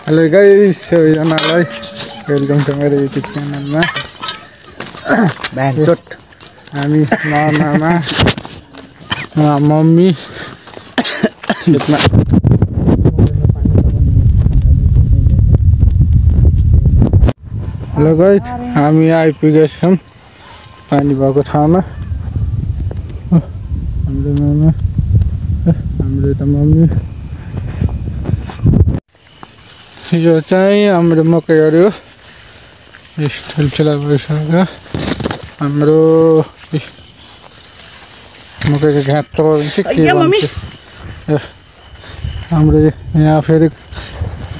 Hello guys, सबैजनालाई welcome to मेरो YouTube च्यानलमा। ब्यान्चोट हामी मामा मम्मी खेतमा हेलो गाइस, हामी आइपुगेछौँ पानी भएको ठाउँमा। हाम्रो मामा हाम्रो त मम्मी। यो चाहिँ हाम्रो मकैहरू ठुल्ठुला भइसक्यो। हाम्रो मकैको घाँटो भन्छ के भन्छ। हाम्रो यहाँ फेरि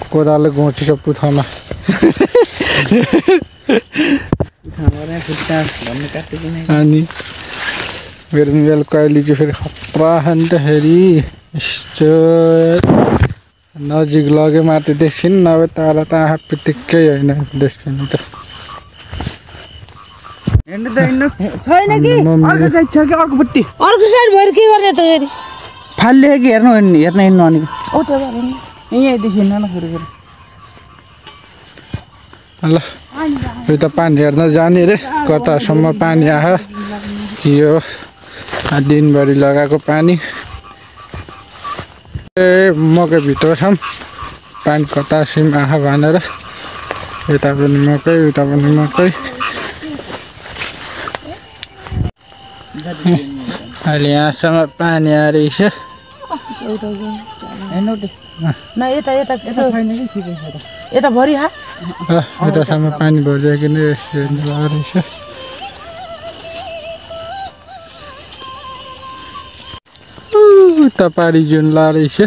कोदालो घोँची छ पुथामा। अनि मेरो बेलुका अहिले चाहिँ फेरि खतरा खाँदाखेरि नजिक लगे माथि देखिन्, नभए तल त आँखा पितिक्कै होइन देखिनु त। छैन कि अर्को साइड छ कि अर्कोपट्टि अर्को साइड भएर के गर्ने त फेरि फाल्ले कि हेर्नु हिँड्नु अनि यहीँदेखि हिँड्न न फेरि ल यो त पानी हेर्न जाने रे। कतासम्म पानी आयो कि यो दिनभरि लगाएको पानी। मकै भित्र छौँ, पानी कतासम्म आँखा भनेर। यता पनि मकै उता पनि मकै। अहिले यहाँसम्म पानी आएर यता भरि हा यतासम्म पानी भरिदिएकिन हेर्नु रहेछ। उता पारी जुन रहेछ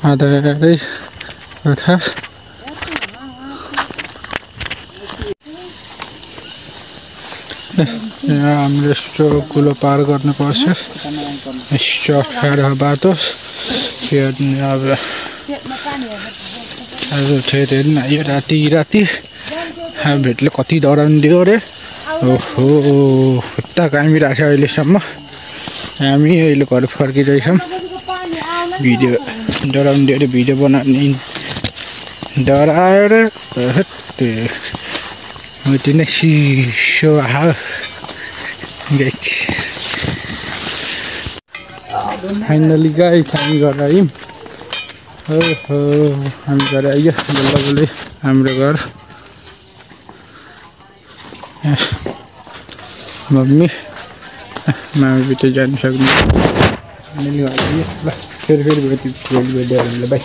आधा कथा। यहाँ हाम्रो यस्तो कुलो पार गर्नुपर्छ। यस्तो अप्ठ्यारो बाटो हेर्ने। अब आज फेरि यो राति भेटले कति डराउनु दियो अरे। ओहो उता कामिरहेको छ अहिलेसम्म। हामी अहिले घर फर्किँदैछौँ। भिडियो डराउनु दियो अरे, भिडियो बनाउने डराएर त्यो नै सिसो फाइनली गाई हामी घर आयौँ। ओहो हामी घर आइयो बल्ल बल्लै हाम्रो घर। मम्मी मामा भित्र जानु सक्नु। ल फेरि भेट्यो बाई।